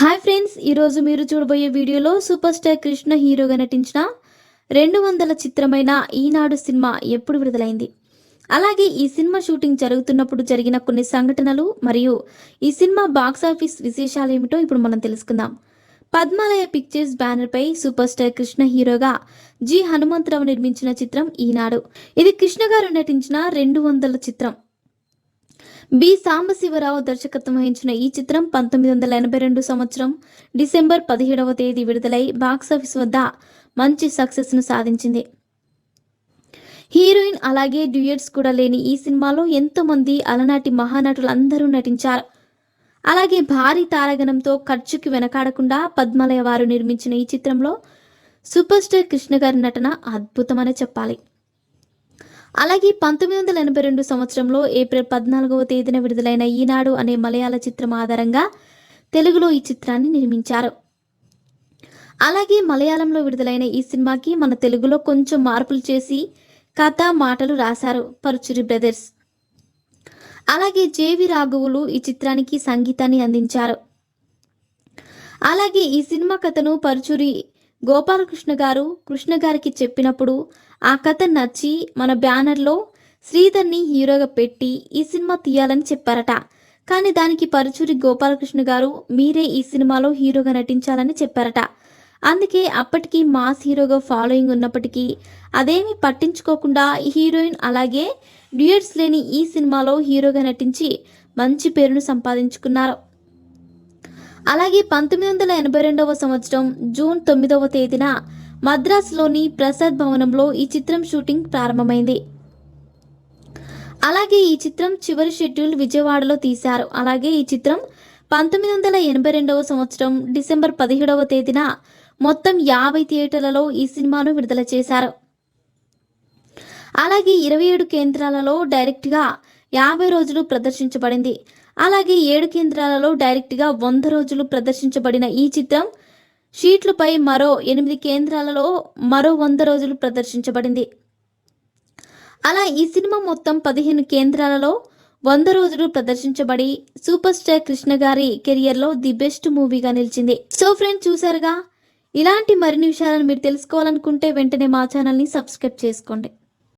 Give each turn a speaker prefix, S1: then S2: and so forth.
S1: Hi friends, ఈరోజు మీరు చూడబోయే వీడియోలో సూపర్ స్టార్ కృష్ణ హీరోగా నటించిన 200 చిత్రమైన ఈనాడు సినిమా ఎప్పుడు విడుదలైంది, అలాగే ఈ సినిమా షూటింగ్ జరుగుతున్నప్పుడు జరిగిన కొన్ని సంఘటనలు మరియు ఈ సినిమా బాక్సాఫీస్ విశేషాలు ఏమిటో ఇప్పుడు మనం తెలుసుకుందాం. పద్మాలయ పిక్చర్స్ బ్యానర్పై సూపర్ స్టార్ కృష్ణ హీరోగా జి హనుమంతరావు నిర్మించిన చిత్రం ఈనాడు. ఇది కృష్ణ గారు నటించిన 200 చిత్రం. బి సాంబశివరావు దర్శకత్వం వహించిన ఈ చిత్రం 1982 సంవత్సరం డిసెంబర్ 17వ తేదీ విడుదలై బాక్సాఫీస్ వద్ద మంచి సక్సెస్ను సాధించింది. హీరోయిన్ అలాగే డ్యూయట్స్ కూడా లేని ఈ సినిమాలో ఎంతో మంది అలనాటి మహానటులందరూ నటించారు. అలాగే భారీ తారాగణంతో ఖర్చుకి వెనకాడకుండా పద్మాలయ వారు నిర్మించిన ఈ చిత్రంలో సూపర్ స్టార్ కృష్ణ గారి నటన అద్భుతమనే చెప్పాలి. అలాగే 1982 సంవత్సరంలో ఏప్రిల్ 14వ తేదీన విడుదలైన ఈనాడు అనే మలయాళ చిత్రం ఆధారంగా తెలుగులో ఈ చిత్రాన్ని నిర్మించారు. అలాగే మలయాళంలో విడుదలైన ఈ సినిమాకి మన తెలుగులో కొంచెం మార్పులు చేసి కథ మాటలు రాశారు పరుచూరి బ్రదర్స్. అలాగే జేవి రాఘవులు ఈ చిత్రానికి సంగీతాన్ని అందించారు. అలాగే ఈ సినిమా కథను పరుచూరి గోపాలకృష్ణ గారు కృష్ణ గారికి చెప్పినప్పుడు ఆ కథ నచ్చి మన బ్యానర్లో శ్రీధర్ని హీరోగా పెట్టి ఈ సినిమా తీయాలని చెప్పారట. కానీ దానికి పరుచూరి గోపాలకృష్ణ గారు మీరే ఈ సినిమాలో హీరోగా నటించాలని చెప్పారట. అందుకే అప్పటికి మాస్ హీరోగా ఫాలోయింగ్ ఉన్నప్పటికీ అదేమీ పట్టించుకోకుండా హీరోయిన్ అలాగే డ్యూయట్స్ లేని ఈ సినిమాలో హీరోగా నటించి మంచి పేరును సంపాదించుకున్నారు. అలాగే 1982వ సంవత్సరం జూన్ 9వ తేదీన మద్రాసులోని ప్రసాద్ భవనంలో ఈ చిత్రం షూటింగ్ ప్రారంభమైంది. అలాగే ఈ చిత్రం చివరి షెడ్యూల్ విజయవాడలో తీశారు. అలాగే ఈ చిత్రం 1982వ సంవత్సరం డిసెంబర్ 17వ తేదీన మొత్తం 50 థియేటర్లలో ఈ సినిమాను విడుదల చేశారు. అలాగే 27 కేంద్రాలలో డైరెక్ట్గా 50 రోజులు ప్రదర్శించబడింది. అలాగే 7 కేంద్రాలలో డైరెక్ట్గా 100 రోజులు ప్రదర్శించబడిన ఈ చిత్రం షీట్లపై మరో 8 కేంద్రాలలో మరో 100 రోజులు ప్రదర్శించబడింది. అలా ఈ సినిమా మొత్తం 15 కేంద్రాలలో 100 రోజులు ప్రదర్శించబడి సూపర్ స్టార్ కృష్ణ గారి కెరియర్లో ది బెస్ట్ మూవీగా నిలిచింది. సో ఫ్రెండ్స్, చూసారుగా, ఇలాంటి మరిన్ని విషయాలను మీరు తెలుసుకోవాలనుకుంటే వెంటనే మా ఛానల్ని సబ్స్క్రైబ్ చేసుకోండి.